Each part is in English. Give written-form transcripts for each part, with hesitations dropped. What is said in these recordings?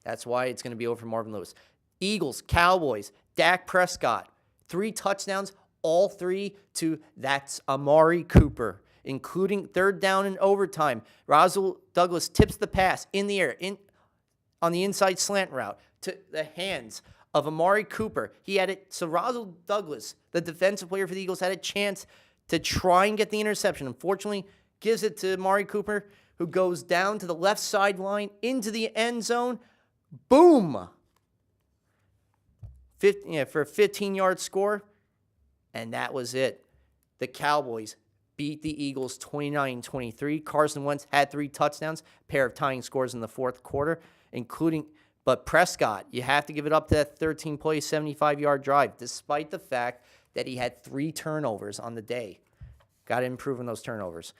That's why it's going to be over for Marvin Lewis. Eagles, Cowboys, Dak Prescott, 3 touchdowns, all 3 to that's Amari Cooper, including third down and overtime. Rasul Douglas tips the pass in the air on the inside slant route to the hands of Amari Cooper. He had it. So Rasul Douglas, the defensive player for the Eagles, had a chance to try and get the interception. Unfortunately, gives it to Amari Cooper, who goes down to the left sideline into the end zone. Boom! For a 15-yard score. And that was it. The Cowboys beat the Eagles 29-23. Carson Wentz had 3 touchdowns, a pair of tying scores in the fourth quarter, but Prescott, you have to give it up to that 13-play, 75-yard drive, despite the fact that he had 3 turnovers on the day. Got to improve on those turnovers.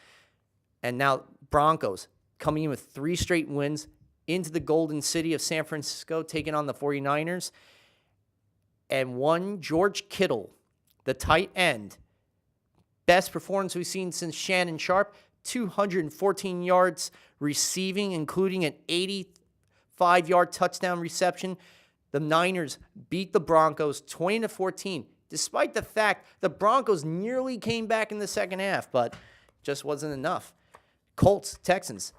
And now Broncos coming in with 3 straight wins into the Golden City of San Francisco, taking on the 49ers. And one George Kittle, the tight end, best performance we've seen since Shannon Sharp, 214 yards receiving, including an 85-yard touchdown reception. The Niners beat the Broncos 20-14, despite the fact the Broncos nearly came back in the second half, but just wasn't enough. Colts, Texans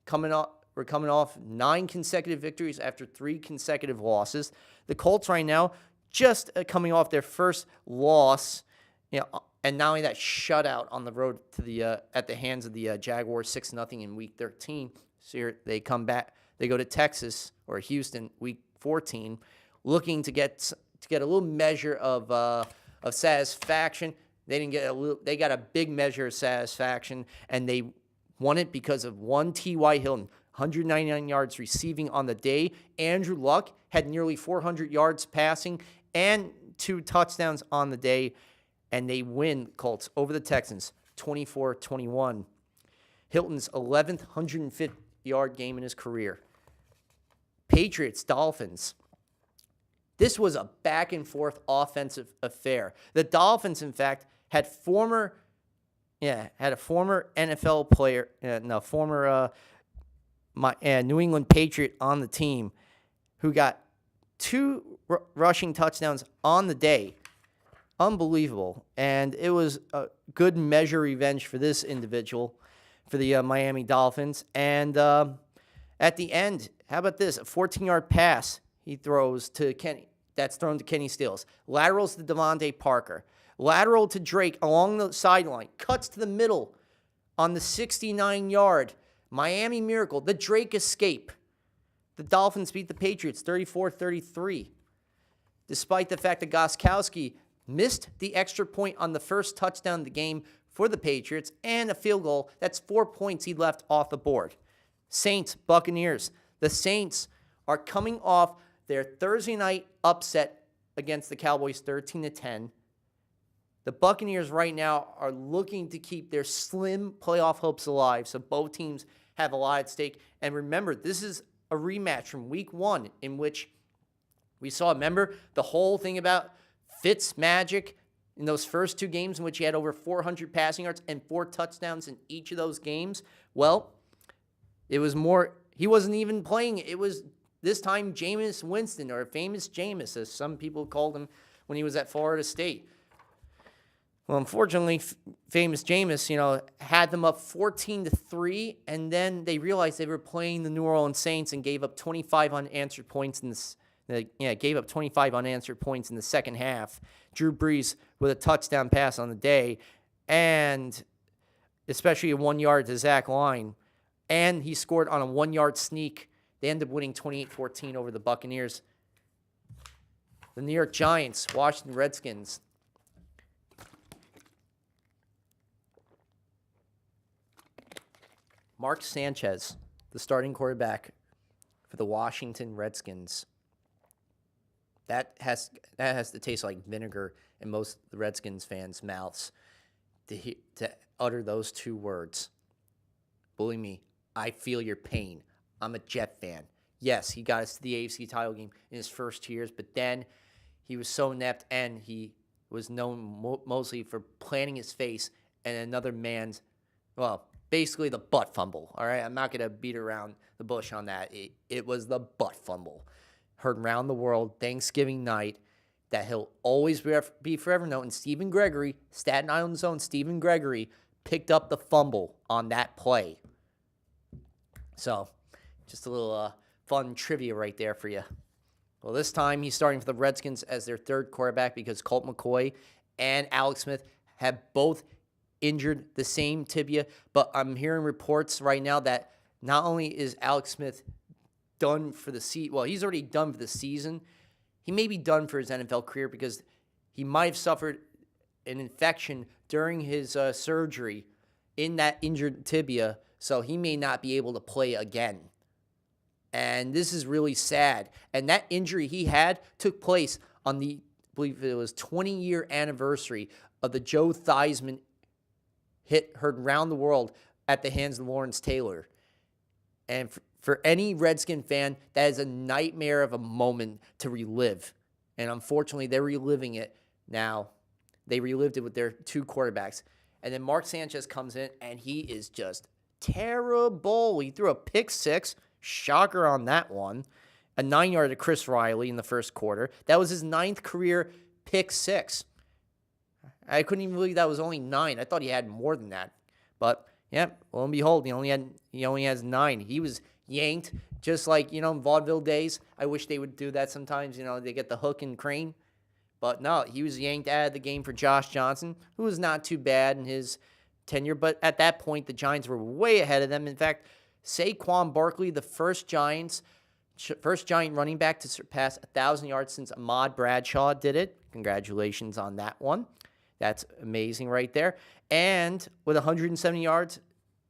coming off 9 consecutive victories after 3 consecutive losses. The Colts right now just coming off their first loss, and not only that, shutout on the road to the at the hands of the Jaguars 6-0 in Week 13. So here they come back. They go to Texas or Houston Week 14, looking to get a little measure of satisfaction. They didn't get they got a big measure of satisfaction, and they won it because of one T.Y. Hilton, 199 yards receiving on the day. Andrew Luck had nearly 400 yards passing and 2 touchdowns on the day, and they win, Colts, over the Texans, 24-21. Hilton's 11th 150-yard game in his career. Patriots, Dolphins. This was a back-and-forth offensive affair. The Dolphins, in fact, had a former NFL player, New England Patriot on the team who got 2 rushing touchdowns on the day. Unbelievable. And it was a good measure revenge for this individual, for the Miami Dolphins. And at the end, how about this? A 14-yard pass he throws to Kenny. That's thrown to Kenny Stills. Laterals to Devontae Parker. Lateral to Drake along the sideline. Cuts to the middle on the 69-yard. Miami Miracle. The Drake escape. The Dolphins beat the Patriots 34-33. Despite the fact that Gostkowski missed the extra point on the first touchdown of the game for the Patriots and a field goal. That's 4 points he left off the board. Saints, Buccaneers. The Saints are coming off their Thursday night upset against the Cowboys 13-10. The Buccaneers right now are looking to keep their slim playoff hopes alive, so both teams have a lot at stake. And remember, this is a rematch from Week 1 in which we saw, remember, the whole thing about Fitz magic in those first 2 games in which he had over 400 passing yards and 4 touchdowns in each of those games. Well, it was more, he wasn't even playing. It was this time Jameis Winston, or famous Jameis, as some people called him when he was at Florida State. Well, unfortunately, famous Jameis, had them up 14-3, and then they realized they were playing the New Orleans Saints and gave up 25 unanswered points in this. Gave up 25 unanswered points in the second half. Drew Brees with a touchdown pass on the day, and especially a 1-yard to Zach Line, and he scored on a 1-yard sneak. They ended up winning 28-14 over the Buccaneers. The New York Giants, Washington Redskins. Mark Sanchez, the starting quarterback for the Washington Redskins. That has to taste like vinegar in most of the Redskins fans' mouths to utter those 2 words. Believe me, I feel your pain. I'm a Jet fan. Yes, he got us to the AFC title game in his first 2 years, but then he was so inept, and he was known mostly for planting his face in another man's, basically the butt fumble. All right, I'm not going to beat around the bush on that. It was the butt fumble. Heard around the world Thanksgiving night that he'll always be forever known. And Stephen Gregory, Staten Island's own Stephen Gregory, picked up the fumble on that play. So, just a little fun trivia right there for you. Well, this time he's starting for the Redskins as their third quarterback because Colt McCoy and Alex Smith have both injured the same tibia. But I'm hearing reports right now that not only is Alex Smith done for the season, well, he's already done for the season. He may be done for his NFL career because he might have suffered an infection during his surgery in that injured tibia, so he may not be able to play again. And this is really sad. And that injury he had took place on the, I believe it was 20-year anniversary of the Joe Theismann hit heard around the world at the hands of Lawrence Taylor. And for any Redskin fan, that is a nightmare of a moment to relive. And unfortunately, they're reliving it now. They relived it with their two quarterbacks. And then Mark Sanchez comes in, and he is just terrible. He threw a pick six. Shocker on that one. A 9-yarder to Chris Riley in the first quarter. That was his 9th career pick six. I couldn't even believe that was only 9. I thought he had more than that. But, yeah, lo and behold, he only has 9. He was yanked, just like, in vaudeville days. I wish they would do that sometimes. They get the hook and crane. But no, he was yanked out of the game for Josh Johnson, who was not too bad in his tenure. But at that point, the Giants were way ahead of them. In fact, Saquon Barkley, the first Giant running back to surpass 1,000 yards since Ahmad Bradshaw did it. Congratulations on that one. That's amazing right there. And with 170 yards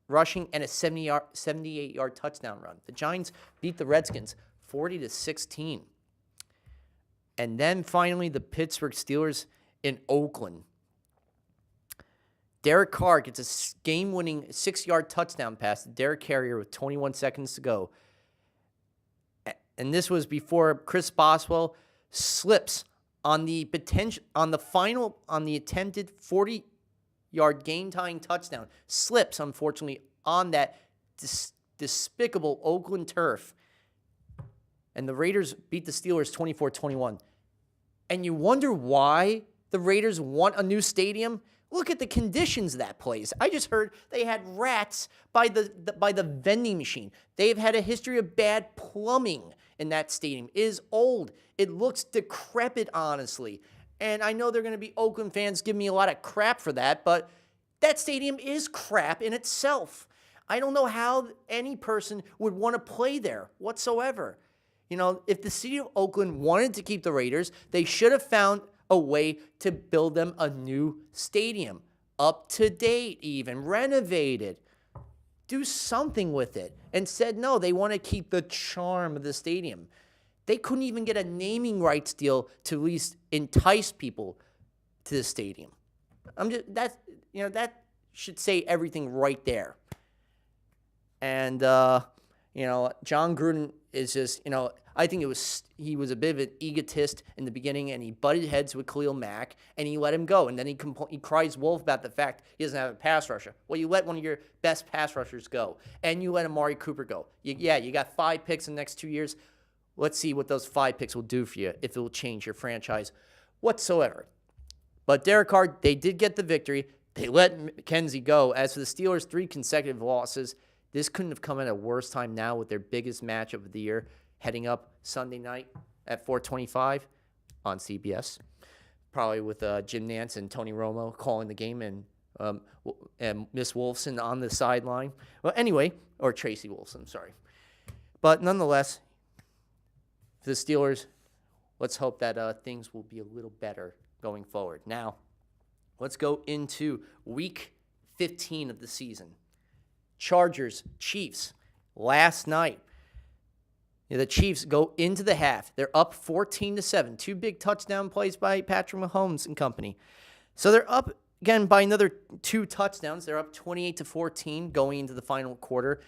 rushing and a 78-yard touchdown run. The Giants beat the Redskins 40-16. And then finally, the Pittsburgh Steelers in Oakland. Derek Carr gets a game-winning 6-yard touchdown pass to Derek Carrier with 21 seconds to go. And this was before Chris Boswell slips on the attempted 40-yard game-tying touchdown. Slips, unfortunately, on that despicable Oakland turf. And the Raiders beat the Steelers 24-21. And you wonder why the Raiders want a new stadium? Look at the conditions of that place. I just heard they had rats by the vending machine. They've had a history of bad plumbing in that stadium. It is old. It looks decrepit, honestly. And I know they're going to be Oakland fans giving me a lot of crap for that, but that stadium is crap in itself. I don't know how any person would want to play there whatsoever. If the city of Oakland wanted to keep the Raiders, they should have found a way to build them a new stadium. Up to date, even renovated. Do something with it. Instead, no, they want to keep the charm of the stadium. They couldn't even get a naming rights deal to at least entice people to the stadium. That should say everything right there. And John Gruden is just, I think he was a bit of an egotist in the beginning, and he butted heads with Khalil Mack, and he let him go. And then he cries wolf about the fact he doesn't have a pass rusher. Well, you let one of your best pass rushers go, and you let Amari Cooper go. You got 5 picks in the next 2 years. Let's see what those 5 picks will do for you, if it will change your franchise whatsoever. But Derek Carr, they did get the victory. They let McKenzie go. As for the Steelers' 3 consecutive losses, this couldn't have come at a worse time now with their biggest matchup of the year heading up Sunday night at 4:25 on CBS. Probably with Jim Nantz and Tony Romo calling the game and Miss Wolfson on the sideline. Well, anyway, or Tracy Wolfson, sorry. But nonetheless, for the Steelers, let's hope that things will be a little better going forward. Now, let's go into Week 15 of the season. Chargers, Chiefs, last night. The Chiefs go into the half. They're up 14-7. 2 big touchdown plays by Patrick Mahomes and company. So they're up again by another 2 touchdowns. They're up 28-14 going into the final quarter.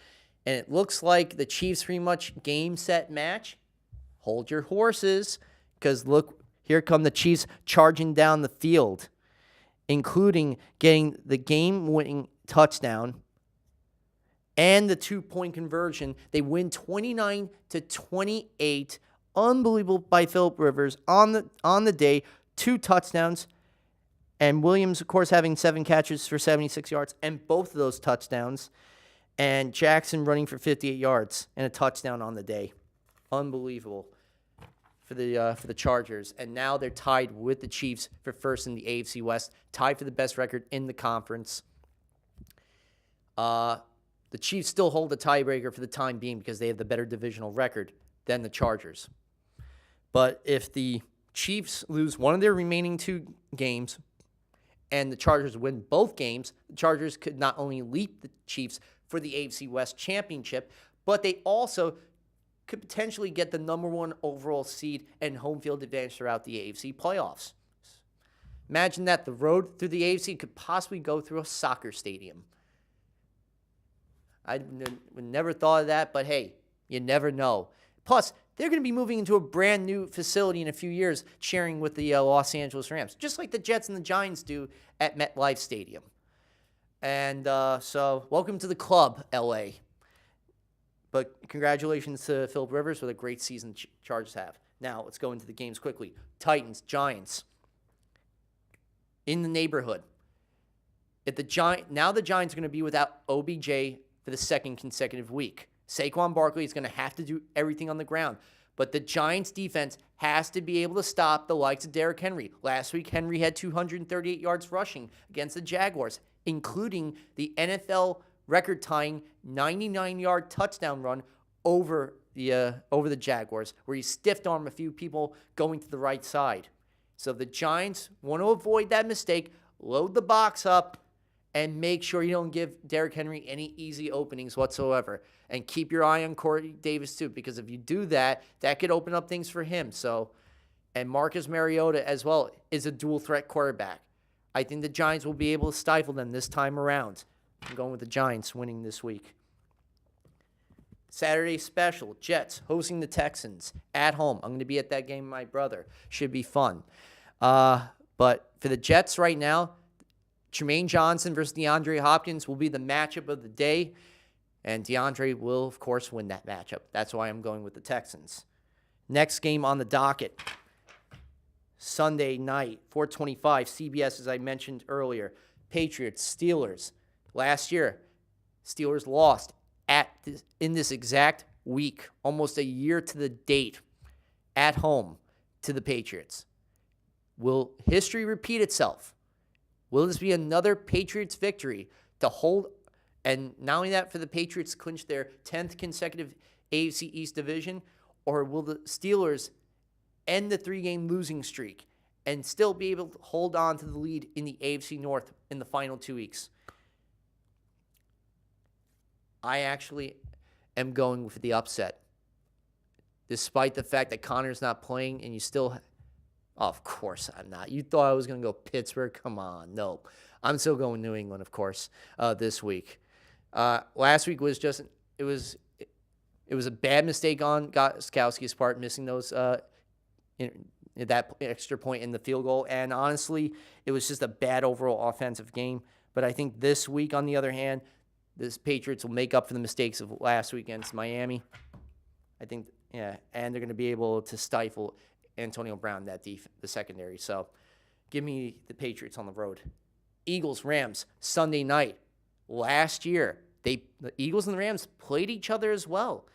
And it looks like the Chiefs pretty much game, set, match. Hold your horses, because look, here come the Chiefs charging down the field, including getting the game-winning touchdown and the 2-point conversion. They win 29-28. Unbelievable by Phillip Rivers on the day. 2 touchdowns. And Williams, of course, having 7 catches for 76 yards and both of those touchdowns. And Jackson running for 58 yards and a touchdown on the day. Unbelievable for the Chargers. And now they're tied with the Chiefs for first in the AFC West, tied for the best record in the conference. The Chiefs still hold the tiebreaker for the time being because they have the better divisional record than the Chargers. But if the Chiefs lose one of their remaining 2 games and the Chargers win both games, the Chargers could not only leap the Chiefs for the AFC West championship, but they also could potentially get the number 1 overall seed and home field advantage throughout the AFC playoffs. Imagine that the road through the AFC could possibly go through a soccer stadium. I would never thought of that, but hey, you never know. Plus, they're going to be moving into a brand new facility in a few years, sharing with the Los Angeles Rams, just like the Jets and the Giants do at MetLife Stadium. And so, welcome to the club, LA. But congratulations to Phillip Rivers for the great season the Chargers have. Now, let's go into the games quickly. Titans, Giants. In the neighborhood. Now the Giants are going to be without OBJ for the second consecutive week. Saquon Barkley is going to have to do everything on the ground. But the Giants' defense has to be able to stop the likes of Derrick Henry. Last week, Henry had 238 yards rushing against the Jaguars, including the NFL record-tying 99-yard touchdown run over the Jaguars, where he stiff-armed a few people going to the right side. So the Giants want to avoid that mistake, load the box up, and make sure you don't give Derrick Henry any easy openings whatsoever. And keep your eye on Corey Davis, too, because if you do that, that could open up things for him. And Marcus Mariota, as well, is a dual-threat quarterback. I think the Giants will be able to stifle them this time around. I'm going with the Giants winning this week. Saturday special, Jets hosting the Texans at home. I'm going to be at that game with my brother. Should be fun. But for the Jets right now, Tremaine Johnson versus DeAndre Hopkins will be the matchup of the day. And DeAndre will, of course, win that matchup. That's why I'm going with the Texans. Next game on the docket, Sunday night, 4:25, CBS, as I mentioned earlier. Patriots, Steelers. Last year, Steelers lost in this exact week, almost a year to the date, at home to the Patriots. Will history repeat itself? Will this be another Patriots victory to hold? And not only that, for the Patriots clinch their 10th consecutive AFC East division, or will the Steelers end the 3-game losing streak and still be able to hold on to the lead in the AFC North in the final 2 weeks? I actually am going with the upset. Despite the fact that Connor's not playing and you still... Of course I'm not. You thought I was going to go Pittsburgh? Come on. No. I'm still going New England, of course, this week. Last week was just... It was a bad mistake on Gostkowski's part, missing those that extra point in the field goal. And honestly, it was just a bad overall offensive game. But I think this week, on the other hand, this Patriots will make up for the mistakes of last week against Miami. I think, and they're going to be able to stifle Antonio Brown, the secondary. So give me the Patriots on the road. Eagles, Rams, Sunday night. Last year, the Eagles and the Rams played each other as well.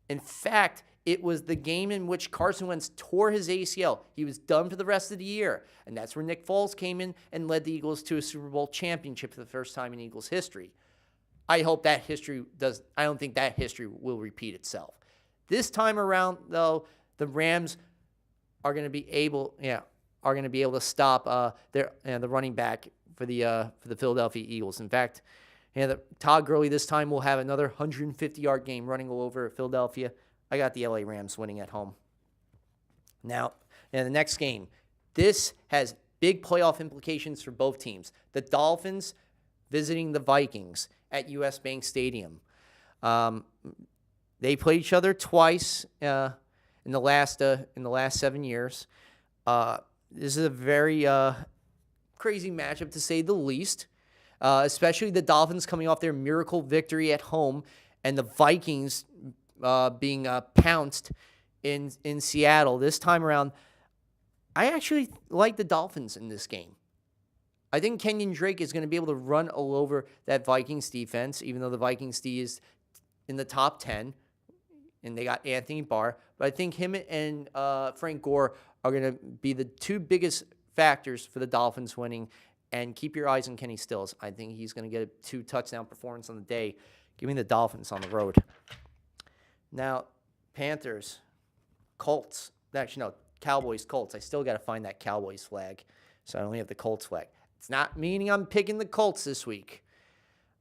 In fact, it was the game in which Carson Wentz tore his ACL. He was done for the rest of the year. And that's where Nick Foles came in and led the Eagles to a Super Bowl championship for the first time in Eagles history. I hope that history does. I don't think that history will repeat itself. This time around, though, the Rams are going to be able to stop the running back for the Philadelphia Eagles. In fact, Todd Gurley this time will have another 150-yard game running all over Philadelphia. I got the LA Rams winning at home. Now, in the next game, this has big playoff implications for both teams. The Dolphins visiting the Vikings at US Bank Stadium. They played each other twice in the last 7 years. This is a very crazy matchup, to say the least. especially the Dolphins coming off their miracle victory at home and the Vikings being pounced in Seattle. This time around, I actually like the Dolphins in this game. I think Kenyon Drake is going to be able to run all over that Vikings defense, even though the Vikings D is in the top 10, and they got Anthony Barr. But I think him and Frank Gore are going to be the two biggest factors for the Dolphins winning. And keep your eyes on Kenny Stills. I think he's going to get a 2-touchdown performance on the day. Give me the Dolphins on the road. Now, Panthers, Colts. Actually, no, Cowboys, Colts. I still got to find that Cowboys flag. So I only have the Colts flag. It's not meaning I'm picking the Colts this week.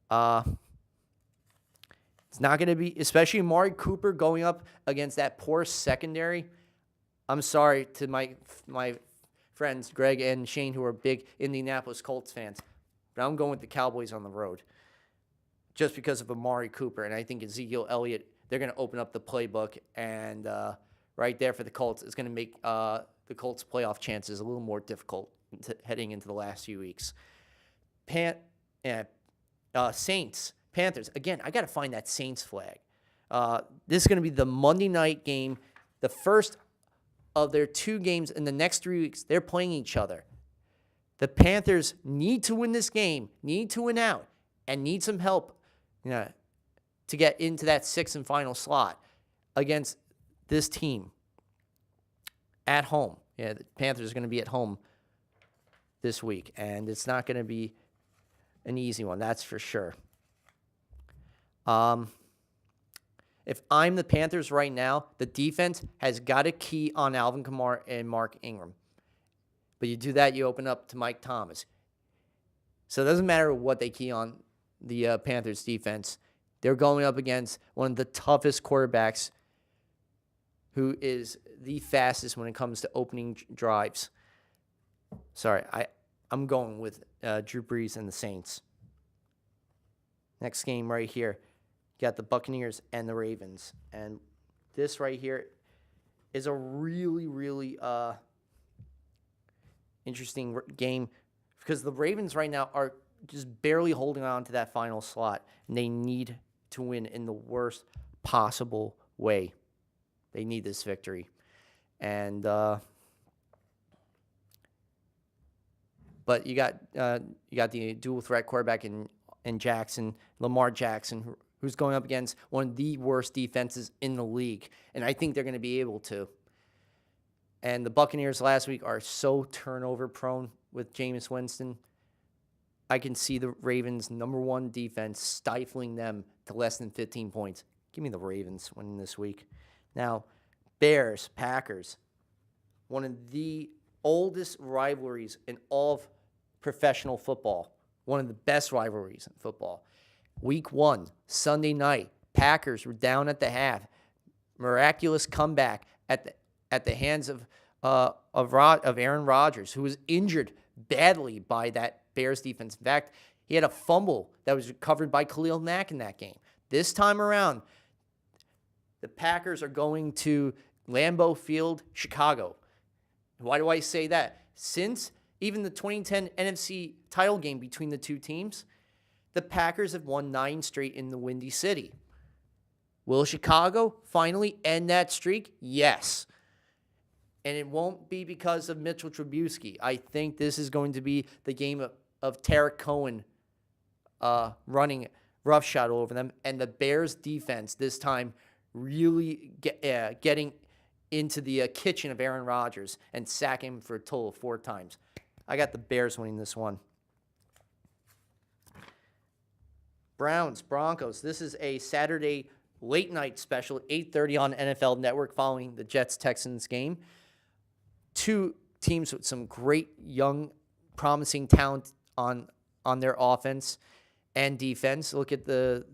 It's not going to be, especially Amari Cooper going up against that poor secondary. I'm sorry to my friends, Greg and Shane, who are big Indianapolis Colts fans, but I'm going with the Cowboys on the road just because of Amari Cooper. And I think Ezekiel Elliott, they're going to open up the playbook, and right there for the Colts is going to make the Colts' playoff chances a little more difficult heading into the last few weeks. Saints, Panthers. Again, I got to find that Saints flag. This is going to be the Monday night game, the first of their 2 games in the next 3 weeks. They're playing each other. The Panthers need to win this game, need to win out, and need some help to get into that 6th and final slot against this team at home. Yeah, the Panthers are going to be at home this week, and it's not going to be an easy one, that's for sure. If I'm the Panthers right now, the defense has got a key on Alvin Kamara and Mark Ingram. But you do that, you open up to Mike Thomas. So it doesn't matter what they key on the Panthers defense. They're going up against one of the toughest quarterbacks who is the fastest when it comes to opening drives. Sorry, I'm going with Drew Brees and the Saints. Next game right here. You got the Buccaneers and the Ravens. And this right here is a really, really interesting game because the Ravens right now are just barely holding on to that final slot, and they need to win in the worst possible way. They need this victory. And but you got the dual threat quarterback in Jackson, Lamar Jackson, who's going up against one of the worst defenses in the league. And I think they're going to be able to. And the Buccaneers last week are so turnover prone with Jameis Winston. I can see the Ravens' number 1 defense stifling them to less than 15 points. Give me the Ravens winning this week. Now, Bears, Packers, one of the oldest rivalries in all of professional football, one of the best rivalries in football. Week 1, Sunday night, Packers were down at the half. Miraculous comeback at the hands of Aaron Rodgers, who was injured badly by that Bears defense. In fact, he had a fumble that was recovered by Khalil Mack in that game. This time around, the Packers are going to Lambeau Field, Chicago. Why do I say that? Since even the 2010 NFC title game between the two teams, the Packers have won 9 straight in the Windy City. Will Chicago finally end that streak? Yes. And it won't be because of Mitchell Trubisky. I think this is going to be the game of Tarek Cohen running roughshod over them, and the Bears defense this time really getting into the kitchen of Aaron Rodgers and sacking him for a total of 4 times. I got the Bears winning this one. Browns, Broncos. This is a Saturday late night special, 8:30 on NFL Network following the Jets-Texans game. 2 teams with some great young, promising talent on their offense and defense. Look at the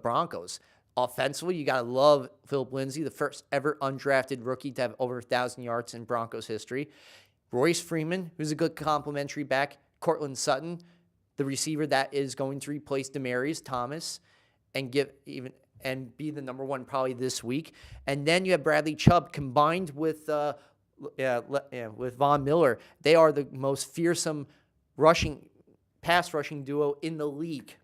Broncos. Offensively, you got to love Philip Lindsay, the first ever undrafted rookie to have over 1,000 yards in Broncos history. Royce Freeman, who's a good complimentary back. Cortland Sutton, the receiver that is going to replace Demaryius Thomas and be the number 1 probably this week. And then you have Bradley Chubb combined with Von Miller. They are the most fearsome rushing pass rushing duo in the league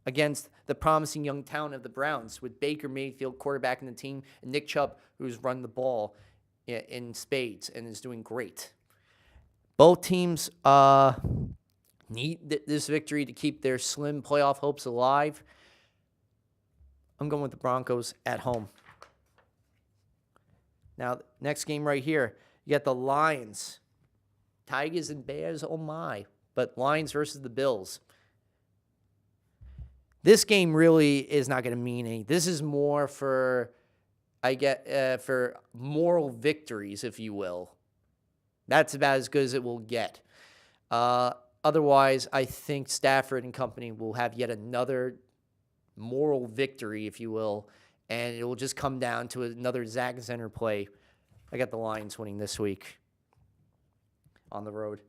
against the promising young talent of the Browns with Baker Mayfield quarterbacking the team and Nick Chubb, who's run the ball in spades and is doing great. Both teams need this victory to keep their slim playoff hopes alive. I'm going with the Broncos at home. Now, next game right here, you got the Lions. Tigers and Bears, oh my. But Lions versus the Bills. This game really is not going to mean anything. This is more for, for moral victories, if you will. That's about as good as it will get. Otherwise, I think Stafford and company will have yet another moral victory, if you will, and it will just come down to another Zach Zenner play. I got the Lions winning this week on the road.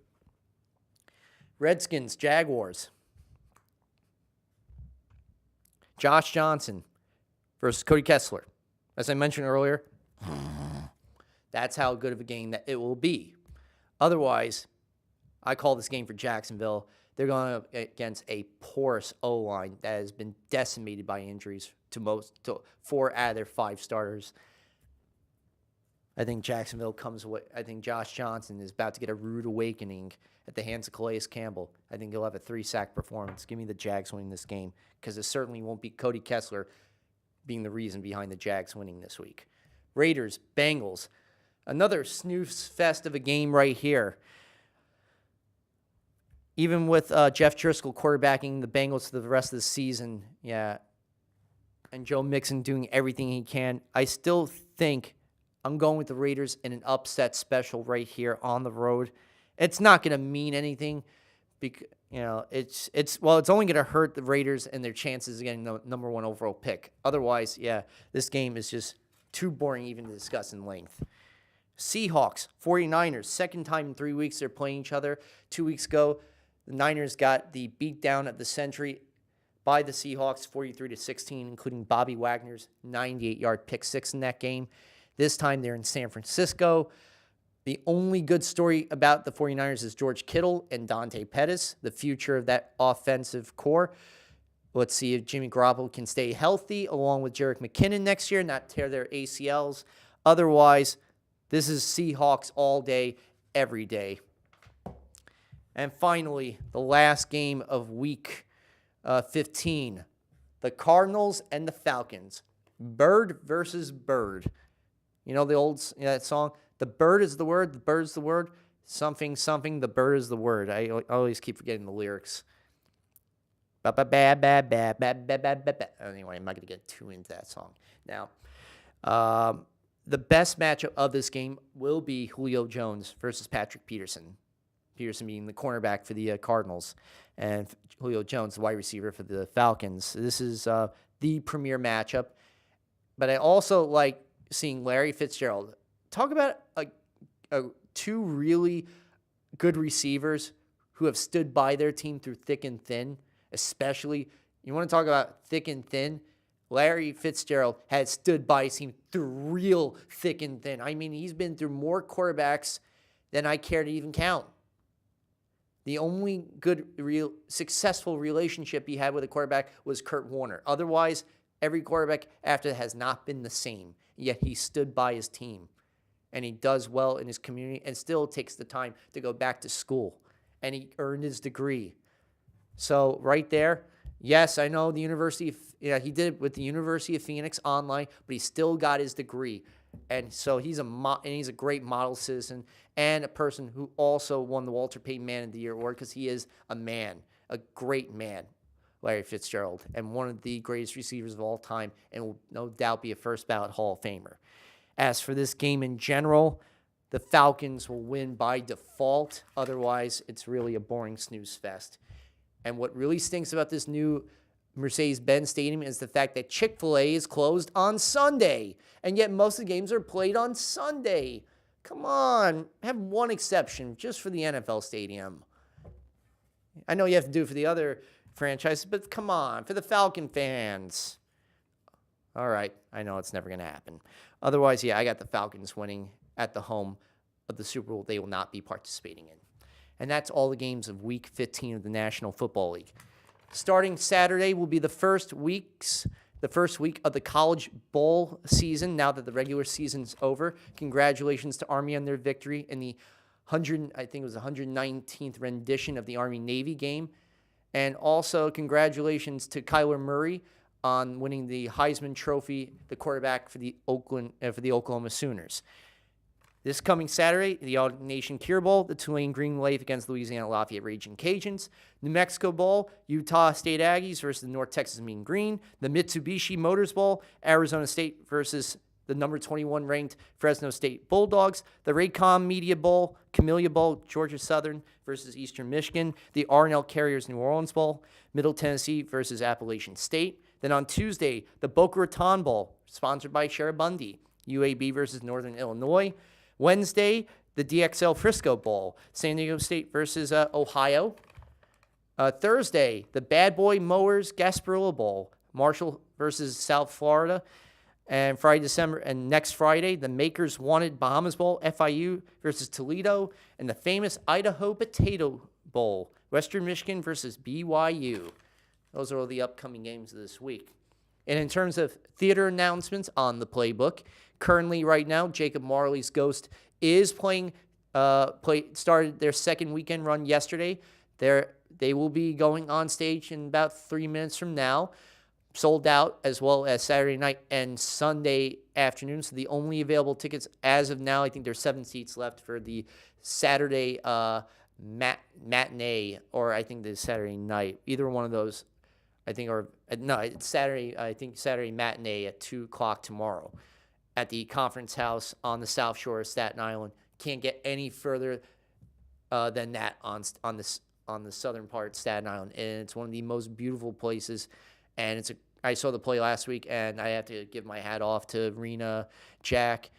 Redskins, Jaguars. Josh Johnson versus Cody Kessler. As I mentioned earlier, that's how good of a game that it will be. Otherwise, I call this game for Jacksonville. They're going up against a porous O-line that has been decimated by injuries to 4 out of their 5 starters. I think Jacksonville comes away. I think Josh Johnson is about to get a rude awakening at the hands of Calais Campbell. I think he'll have a 3-sack performance. Give me the Jags winning this game because it certainly won't be Cody Kessler being the reason behind the Jags winning this week. Raiders, Bengals. Another snooze fest of a game right here. Even with Jeff Driscoll quarterbacking the Bengals for the rest of the season, and Joe Mixon doing everything he can, I still think I'm going with the Raiders in an upset special right here on the road. It's not going to mean anything because it's only going to hurt the Raiders and their chances of getting the number 1 overall pick. Otherwise, this game is just too boring even to discuss in length. Seahawks, 49ers, second time in 3 weeks they're playing each other. 2 weeks ago, the Niners got the beatdown of the century by the Seahawks, 43-16, including Bobby Wagner's 98-yard pick 6 in that game. This time they're in San Francisco. The only good story about the 49ers is George Kittle and Dante Pettis, the future of that offensive core. Let's see if Jimmy Garoppolo can stay healthy along with Jerick McKinnon next year, not tear their ACLs. Otherwise, this is Seahawks all day, every day. And finally, the last game of week 15, the Cardinals and the Falcons. Bird versus bird. You know the old that song? The bird is the word, the bird is the word. Something, something, the bird is the word. I always keep forgetting the lyrics. Anyway, I'm not going to get too into that song. Now, the best matchup of this game will be Julio Jones versus Patrick Peterson. Peterson being the cornerback for the Cardinals, and Julio Jones, the wide receiver for the Falcons. This is the premier matchup. But I also like seeing Larry Fitzgerald. Talk about two really good receivers who have stood by their team through thick and thin, especially, you want to talk about thick and thin? Larry Fitzgerald has stood by his team through real thick and thin. I mean, he's been through more quarterbacks than I care to even count. The only good, real, successful relationship he had with a quarterback was Kurt Warner. Otherwise, every quarterback after that has not been the same. Yet he stood by his team. And he does well in his community and still takes the time to go back to school. And he earned his degree. So right there, yes, I know the University, he did it with the University of Phoenix online, but he still got his degree. And so he's a great model citizen and a person who also won the Walter Payton Man of the Year award because he is a man, a great man, Larry Fitzgerald, and one of the greatest receivers of all time and will no doubt be a first ballot Hall of Famer. As for this game in general, the Falcons will win by default. Otherwise, it's really a boring snooze fest. And what really stinks about this new Mercedes-Benz Stadium is the fact that Chick-fil-A is closed on Sunday. And yet most of the games are played on Sunday. Come on. Have one exception just for the NFL stadium. I know you have to do it for the other franchises, but come on. For the Falcon fans. All right. I know it's never going to happen. Otherwise, I got the Falcons winning at the home of the Super Bowl they will not be participating in. And that's all the games of Week 15 of the National Football League. Starting Saturday will be the first week of the College Bowl season now that the regular season's over. Congratulations to Army on their victory in the 119th rendition of the Army-Navy game. And also congratulations to Kyler Murray on winning the Heisman Trophy, the quarterback for the Oklahoma Sooners. This coming Saturday, the All-Nation Cure Bowl, the Tulane Green Wave against Louisiana Lafayette Raging Cajuns. New Mexico Bowl, Utah State Aggies versus the North Texas Mean Green. The Mitsubishi Motors Bowl, Arizona State versus the number 21 ranked Fresno State Bulldogs. The Raycom Media Bowl, Camellia Bowl, Georgia Southern versus Eastern Michigan. The R&L Carriers New Orleans Bowl, Middle Tennessee versus Appalachian State. Then on Tuesday, the Boca Raton Bowl, sponsored by Sharabundi, UAB versus Northern Illinois. Wednesday, the DXL Frisco Bowl, San Diego State versus Ohio. Thursday, the Bad Boy Mowers Gasparilla Bowl, Marshall versus South Florida. And next Friday, the Makers Wanted Bahamas Bowl, FIU versus Toledo. And the famous Idaho Potato Bowl, Western Michigan versus BYU. Those are all the upcoming games of this week. And in terms of theater announcements on the playbook, currently right now, Jacob Marley's Ghost is started their second weekend run yesterday. They will be going on stage in about 3 minutes from now, sold out, as well as Saturday night and Sunday afternoon. So the only available tickets as of now, I think there's 7 seats left for the Saturday matinee, or I think the Saturday night. Either one of those, I think, it's Saturday. I think Saturday matinee at 2:00 tomorrow at the Conference House on the South Shore of Staten Island. Can't get any further than that on the southern part of Staten Island, and it's one of the most beautiful places. And I saw the play last week, and I have to give my hat off to Rena, Jack,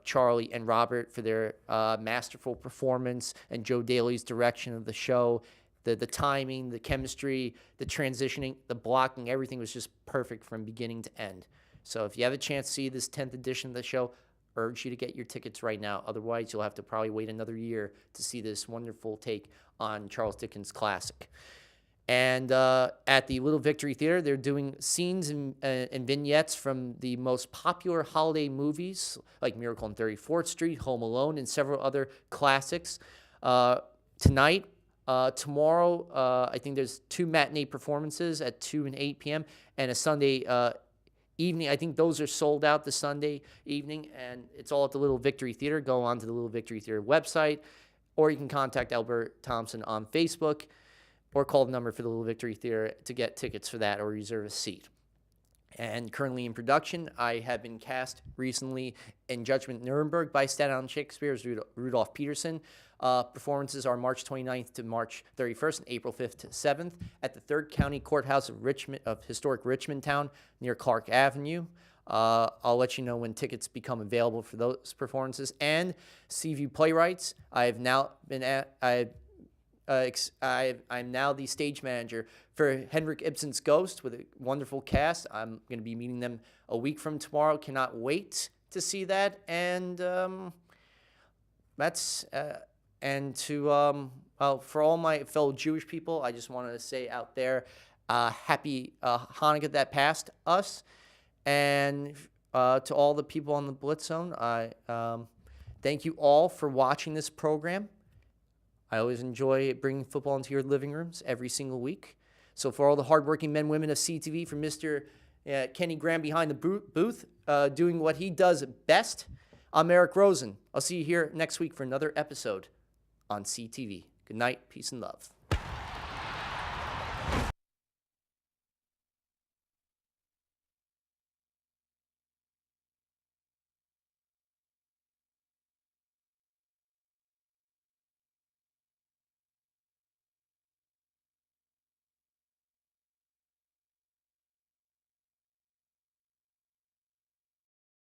Charlie, and Robert for their masterful performance, and Joe Daly's direction of the show. The timing, the chemistry, the transitioning, the blocking, everything was just perfect from beginning to end. So if you have a chance to see this 10th edition of the show, urge you to get your tickets right now. Otherwise, you'll have to probably wait another year to see this wonderful take on Charles Dickens' classic. And at the Little Victory Theater, they're doing scenes and vignettes from the most popular holiday movies, like Miracle on 34th Street, Home Alone, and several other classics. Tonight, tomorrow, I think there's 2 matinee performances at 2 and 8 p.m., and a Sunday evening. I think those are sold out the Sunday evening, and it's all at the Little Victory Theater. Go on to the Little Victory Theater website, or you can contact Albert Thompson on Facebook, or call the number for the Little Victory Theater to get tickets for that or reserve a seat. And currently in production, I have been cast recently in Judgment Nuremberg by Staten Island Shakespeare's Rudolph Peterson. Performances are March 29th to March 31st and April 5th to 7th at the 3rd County Courthouse of historic Richmond Town near Clark Avenue. I'll let you know when tickets become available for those performances. And Seaview Playwrights, I'm now the stage manager for Henrik Ibsen's Ghost with a wonderful cast. I'm going to be meeting them a week from tomorrow. Cannot wait to see that. And for all my fellow Jewish people, I just wanted to say out there, happy Hanukkah that passed us. And to all the people on the Blitz Zone, I thank you all for watching this program. I always enjoy bringing football into your living rooms every single week. So for all the hardworking men and women of CTV, from Mr. Kenny Graham behind the booth, doing what he does best, I'm Eric Rosen. I'll see you here next week for another episode on CTV. Good night, peace, and love.